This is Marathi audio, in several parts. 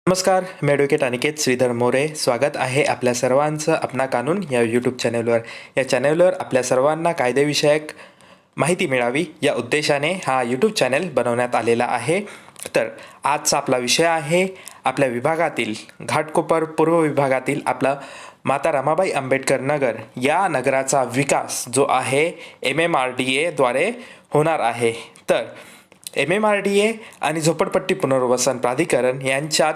नमस्कार, मी ॲडव्होकेट अनिकेत श्रीधर मोरे. स्वागत आहे आपल्या सर्वांचं अपना कानून या यूट्यूब चॅनलवर. या चॅनलवर आपल्या सर्वांना कायदेविषयक माहिती मिळावी या उद्देशाने हा यूट्यूब चॅनल बनवण्यात आलेला आहे. तर आजचा आपला विषय आहे आपल्या विभागातील घाटकोपर पूर्व विभागातील आपला माता रमाबाई आंबेडकर नगर या नगराचा विकास जो आहे MMRDA द्वारे होणार आहे. तर MMRDA आणि झोपडपट्टी पुनर्वसन प्राधिकरण यांच्यात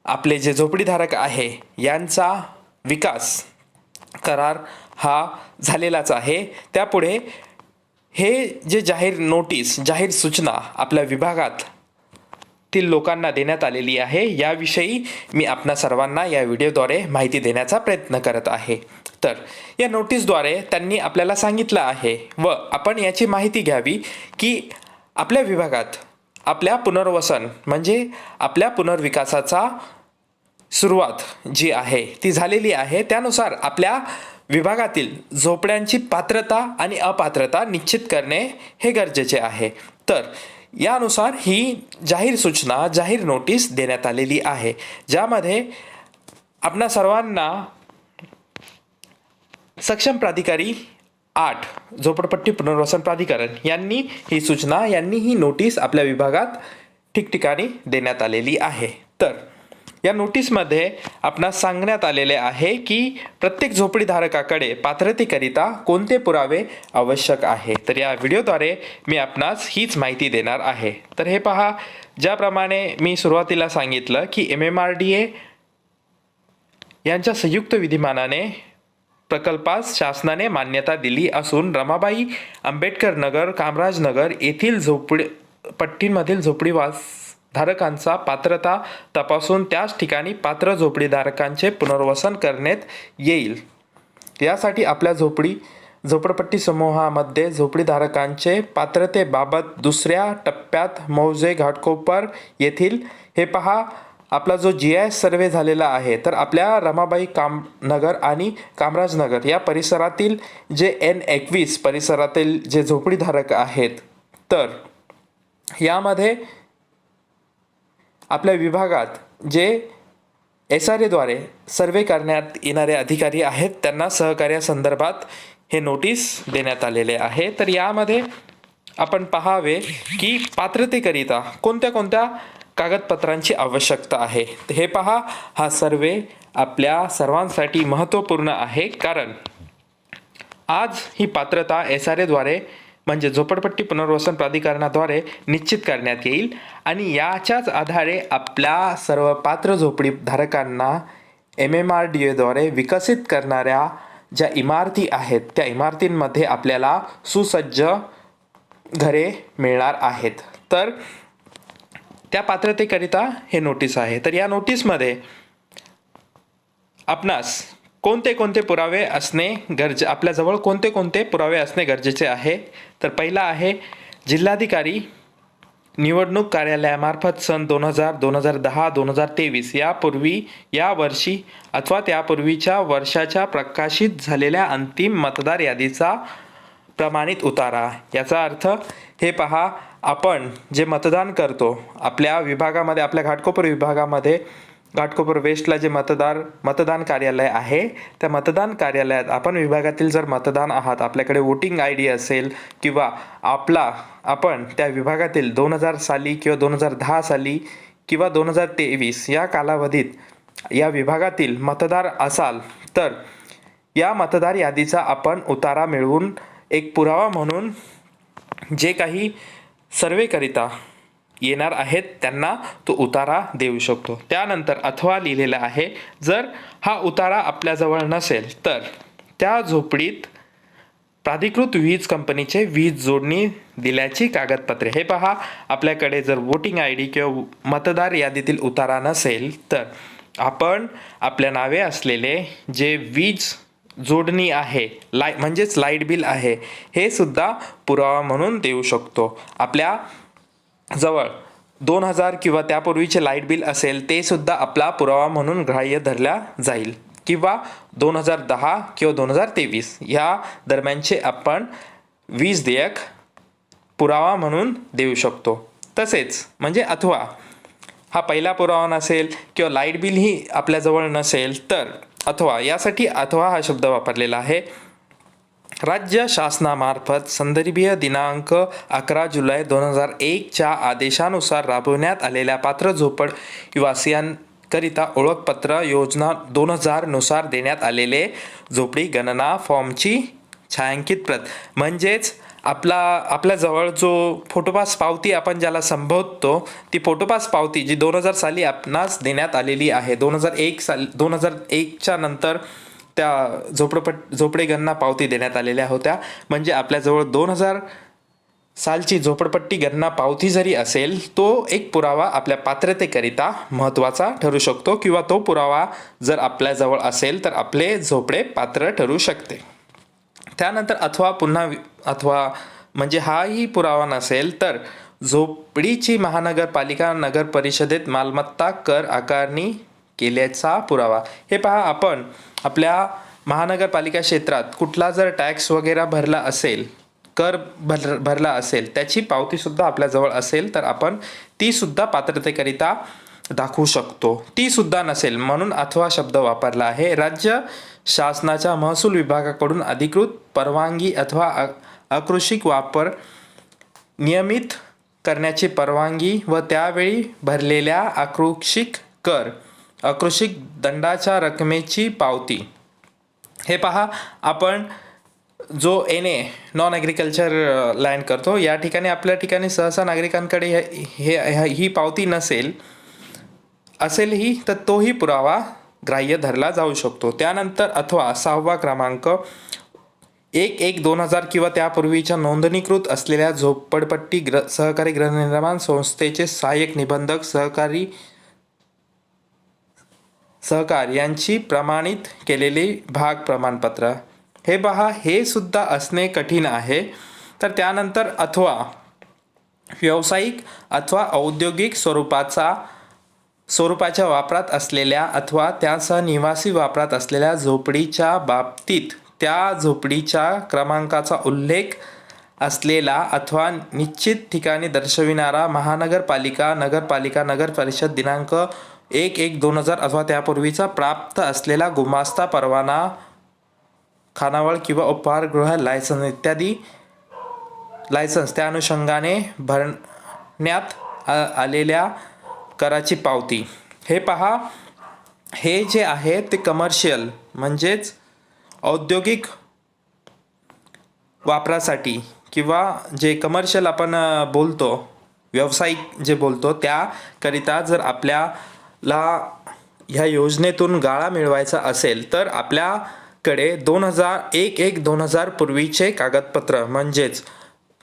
आपले जे झोपडीधारक आहे यांचा विकास करार हा झालेलाच आहे. त्यापुढे हे जे जाहीर सूचना आपल्या विभागातील लोकांना देण्यात आलेली आहे याविषयी मी आपणा सर्वांना या व्हिडिओद्वारे माहिती देण्याचा प्रयत्न करत आहे. तर या नोटीसद्वारे त्यांनी आपल्याला सांगितलं आहे व आपण याची माहिती घ्यावी की आपल्या विभागात आपल्या पुनर्वसन म्हणजे आपल्या पुनर्विकासाचा सुरुवात जी आहे ती झालेली आहे. त्यानुसार आपल्या विभागातील झोपड्यांची पात्रता आणि अपात्रता निश्चित करणे हे गरजेचे आहे. तर यानुसार ही जाहीर नोटीस देण्यात आलेली आहे, ज्यामध्ये आपणा सर्वांना सक्षम प्राधिकारी 8 झोपडपट्टी पुनर्वसन प्राधिकरण यांनी ही नोटीस आपल्या विभागात ठिकठिकाणी देण्यात आलेली आहे. तर या नोटीसमध्ये आपणास सांगण्यात आलेले आहे की प्रत्येक झोपडीधारकाकडे पात्रतेकरिता कोणते पुरावे आवश्यक आहे. तर या व्हिडिओद्वारे मी आपणास हीच माहिती देणार आहे. तर हे पहा, ज्याप्रमाणे मी सुरुवातीला सांगितलं की MMRDA यांच्या संयुक्त विधिमानाने प्रकल्पास शासनाने मान्यता दिली असून रमाबाई आंबेडकर नगर, कामराज नगर येथील झोपडपट्टीमधील झोपडीधारकांचा पात्रता तपासून त्याच ठिकाणी पात्र झोपडीधारकांचे पुनर्वसन करण्यात येईल. यासाठी आपल्या झोपडपट्टी समूहामध्ये झोपडीधारकांचे पात्रतेबाबत दुसऱ्या टप्प्यात मौजे घाटकोपर येथील हे पहा आपला जो GIS सर्वे झालेला आहे. तर आपल्या रमाबाई नगर आणि कामराज नगर या परिसरातील जे N21 परिसरातील जे झोपडीधारक आहेत, तर यामध्ये आपल्या विभागात जे SRAद्वारे सर्वे करण्यात येणारे अधिकारी आहेत त्यांना सहकार्यासंदर्भात हे नोटीस देण्यात आलेले आहे. तर यामध्ये आपण पाहावे की पात्रतेकरिता कोणत्या कागदपत्रांची आवश्यकता आहे. हे पहा, हा सर्वे आपल्या सर्वांसाठी महत्त्वपूर्ण आहे, कारण आज ही पात्रता SRAद्वारे म्हणजे झोपडपट्टी पुनर्वसन प्राधिकरणाद्वारे निश्चित करण्यात येईल आणि याच्याच आधारे आपल्या सर्व पात्र झोपडीधारकांना MMRDAद्वारे विकसित करणाऱ्या ज्या इमारती आहेत त्या इमारतींमध्ये आपल्याला सुसज्ज घरे मिळणार आहेत. तर त्या पात्रतेकरिता हे नोटीस आहे. तर या नोटीसमध्ये आपणास कोणते पुरावे असणे आपल्याजवळ कोणते पुरावे असणे गरजेचे आहे. तर पहिला आहे जिल्हाधिकारी निवडणूक कार्यालयामार्फत सन 2000, 2010, 2023 या वर्षी अथवा त्यापूर्वीच्या वर्षाच्या प्रकाशित झालेल्या अंतिम मतदार यादीचा प्रमाणित उतारा. याचा अर्थ हे पहा, आपण जे मतदान करतो आपल्या विभागामध्ये, आपल्या घाटकोपर विभागामध्ये घाटकोपर वेस्टला जे मतदान कार्यालय आहे त्या मतदान कार्यालयात आपण विभागातील जर मतदान आहात, आपल्याकडे वोटिंग ID असेल किंवा आपण त्या विभागातील 2000 साली किंवा 2010 साली किंवा 2023 या कालावधीत या विभागातील मतदार असाल, तर या मतदार यादीचा आपण उतारा मिळवून एक पुरावा म्हणून जे काही सर्वेकरिता येणार आहेत त्यांना तो उतारा देऊ शकतो. त्यानंतर अथवा लिहिलेला आहे, जर हा उतारा आपल्याजवळ नसेल तर त्या झोपडीत प्राधिकृत वीज कंपनीचे वीज जोडणी दिल्याची कागदपत्रे. हे पहा, आपल्याकडे जर वोटिंग ID किंवा मतदार यादीतील उतारा नसेल तर आपण आपल्या नावे असलेले जे वीज जोडणी आहे म्हणजेच लाईट बिल आहे हे सुद्धा पुरावा म्हणून देऊ शकतो. आपल्या जवळ 2000 किंवा त्यापूर्वीचे लाईट बिल असेल ते सुद्धा आपला पुरावा म्हणून ग्राह्य धरला जाईल किंवा 2010 किंवा 2023 या दरम्यानचे आपण वीज देयक पुरावा म्हणून देऊ शकतो. तसेच म्हणजे अथवा हा पहिला पुरावा नसेल किंवा लाईट बिलही आपल्याजवळ नसेल तर अथवा, यासाठी अथवा हा शब्द वापरलेला आहे. राज्य शासनामार्फत संदर्भीय दिनांक 11 जुलै 2001च्या आदेशानुसार राबवण्यात आलेल्या पात्र झोपड निवासियांकरिता ओळखपत्र योजना 2000 नुसार देण्यात आलेले झोपडी गणना फॉर्मची छायांकित प्रत, म्हणजेच आपल्याजवळ जो फोटोपास पावती आपण ज्याला संबोधतो, ती फोटोपास पावती जी 2000 साली आपणास देण्यात आलेली आहे. 2001च्या नंतर त्या झोपडी गणना पावती देण्यात आलेल्या होत्या. म्हणजे आपल्याजवळ 2000 सालची झोपडपट्टी गणना पावती जरी असेल, तो एक पुरावा आपल्या पात्रतेकरिता महत्त्वाचा ठरू शकतो, किंवा तो पुरावा जर आपल्याजवळ असेल तर आपले झोपडे पात्र ठरू शकते. त्यानंतर अथवा म्हणजे हाही पुरावा नसेल तर झोपडीची महानगरपालिका नगर परिषदेत मालमत्ता कर आकारणी केल्याचा पुरावा. हे पहा, आपण आपल्या महानगरपालिका क्षेत्रात कुठला जर टॅक्स वगैरे भरला असेल, कर भरला असेल, त्याची पावतीसुद्धा आपल्याजवळ असेल तर आपण तीसुद्धा पात्रतेकरिता दाखवू शकतो. ती सुद्धा नसेल म्हणून अथवा शब्द वापरला आहे. राज्य शासनाच्या महसूल विभागाकडून अधिकृत परवानगी अथवा अकृषिक वापर नियमित करण्याची परवानगी व त्यावेळी भरलेल्या अकृषिक दंडाच्या रकमेची पावती. हे पहा, आपण जो नॉन ॲग्रिकल्चर लँड करतो, या ठिकाणी आपल्या ठिकाणी सहसा नागरिकांकडे ही पावती असेलही तर तोही पुरावा ग्राह्य धरला जाऊ शकतो. त्यानंतर अथवा 6वा क्रमांक 1/1/2000 किंवा त्यापूर्वीच्या नोंदणीकृत असलेल्या झोपडपट्टी सहकारी गृहनिर्माण संस्थेचे सहाय्यक निबंधक सहकार यांची प्रमाणित केलेली भाग प्रमाणपत्र. हे पहा, हे सुद्धा असणे कठीण आहे. तर त्यानंतर अथवा व्यावसायिक अथवा औद्योगिक स्वरूपाच्या वापरात असलेल्या अथवा त्यासह निवासी वापरात असलेल्या झोपडीच्या बाबतीत त्या झोपडीच्या क्रमांकाचा उल्लेख असलेला अथवा निश्चित ठिकाणी दर्शविणारा महानगरपालिका नगर परिषद दिनांक 1/1/2000 अथवा त्यापूर्वीचा प्राप्त असलेला गुमास्ता परवाना, खानावळ किंवा उपहारगृह लायसन्स इत्यादी लायसन्स, त्या अनुषंगाने भरण्यात आलेल्या कराची पावती. हे पहा, हे जे आहे ते कमर्शियल म्हणजेच औद्योगिक वापरासाठी किंवा जे कमर्शियल आपण बोलतो, व्यावसायिक जे बोलतो, त्याकरिता जर आपल्याला ह्या योजनेतून गाळा मिळवायचा असेल तर आपल्याकडे 1/1/2000 पूर्वीचे कागदपत्र म्हणजेच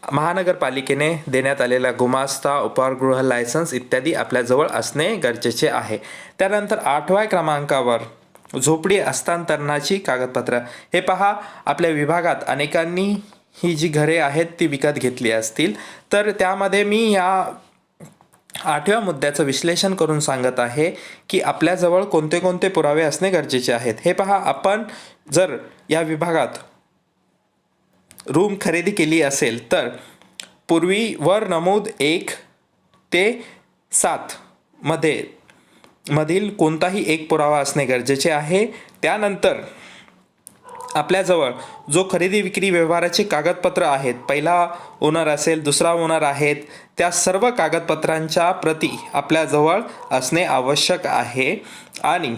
महानगरपालिकेने देण्यात आलेला गुमास्ता, उपहारगृह लायसन्स इत्यादी आपल्याजवळ असणे गरजेचे आहे. त्यानंतर 8व्या क्रमांकावर झोपडी हस्तांतरणाची कागदपत्र. हे पहा, आपल्या विभागात अनेकांनी ही जी घरे आहेत ती विकत घेतली असतील, तर त्यामध्ये मी या 8व्या मुद्द्याचं विश्लेषण करून सांगत आहे की आपल्याजवळ कोणते कोणते पुरावे असणे गरजेचे आहेत. हे पहा, आपण जर या विभागात रूम खरेदी केली असेल तर पूर्वी वर नमूद 1 ते 7 मधील कोणताही एक पुरावा असणे गरजेचे आहे. त्यानंतर आपल्याजवळ जो खरेदी विक्री व्यवहाराचे कागदपत्र आहेत, पहिला ओनर असेल, दुसरा ओनर आहेत, त्या सर्व कागदपत्रांच्या प्रती आपल्याजवळ असणे आवश्यक आहे. आणि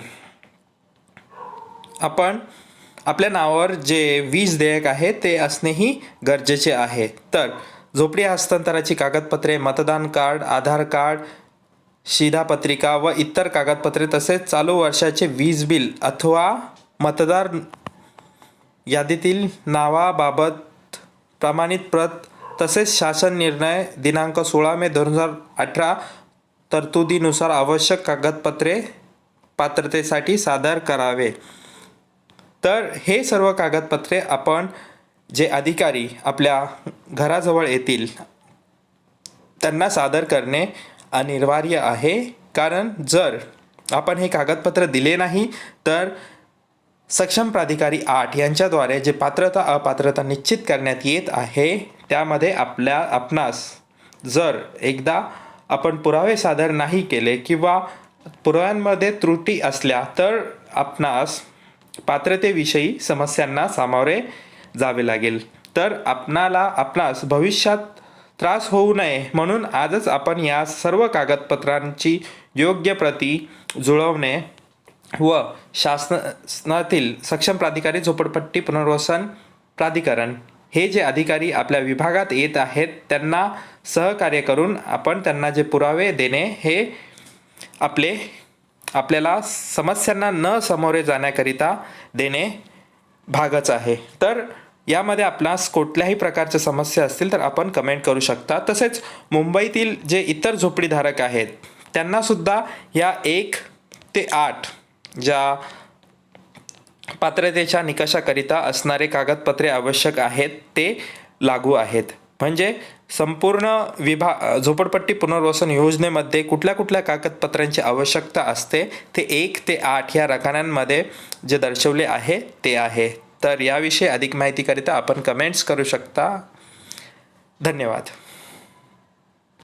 आपण आपल्या नावावर जे वीज देयक आहे ते असणेही गरजेचे आहे. तर झोपडी हस्तांतराची कागदपत्रे, मतदान कार्ड, आधार कार्ड, शिधापत्रिका व इतर कागदपत्रे तसेच चालू वर्षाचे वीज बिल अथवा मतदार यादीतील नावाबाबत प्रमाणित प्रत तसेच शासन निर्णय दिनांक 16 मे 2018 तरतुदीनुसार आवश्यक कागदपत्रे पात्रतेसाठी सादर करावे. तर हे सर्व कागदपत्रे आपण जे अधिकारी आपल्या घराजवळ येतील त्यांना सादर करणे अनिवार्य आहे. कारण जर आपण हे कागदपत्र दिले नाही तर सक्षम प्राधिकारी 8 यांच्याद्वारे जे पात्रता अपात्रता निश्चित करण्यात येत आहे त्यामध्ये आपणास जर एकदा आपण पुरावे सादर नाही केले किंवा पुराव्यांमध्ये त्रुटी असल्या तर आपणास पात्रतेविषयी समस्यांना सामोरे जावे लागेल. तर आपणास भविष्यात त्रास होऊ नये म्हणून आजच आपण या सर्व कागदपत्रांची योग्य प्रती जुळवणे व शासनातील सक्षम प्राधिकारी झोपडपट्टी पुनर्वसन प्राधिकरण हे जे अधिकारी आपल्या विभागात येत आहेत त्यांना सहकार्य करून आपण त्यांना जे पुरावे देणे हे आपल्याला समस्यांना न सामोरे जाण्याकरिता देणे भागच आहे. तर यामध्ये आपणास कुठल्याही प्रकारच्या समस्या असतील तर आपण कमेंट करू शकता. तसेच मुंबईतील जे इतर झोपडीधारक आहेत त्यांनासुद्धा या 1 ते 8 ज्या पात्रतेच्या निकषाकरिता असणारे कागदपत्रे आवश्यक आहेत ते लागू आहेत. म्हणजे संपूर्ण झोपडपट्टी पुनर्वसन योजनेमध्ये कुठल्या कुठल्या कागदपत्रांची आवश्यकता असते ते 1 ते 8 या रकान्यांमध्ये जे दर्शवले आहे ते आहे. तर याविषयी अधिक माहितीकरिता आपण कमेंट्स करू शकता. धन्यवाद.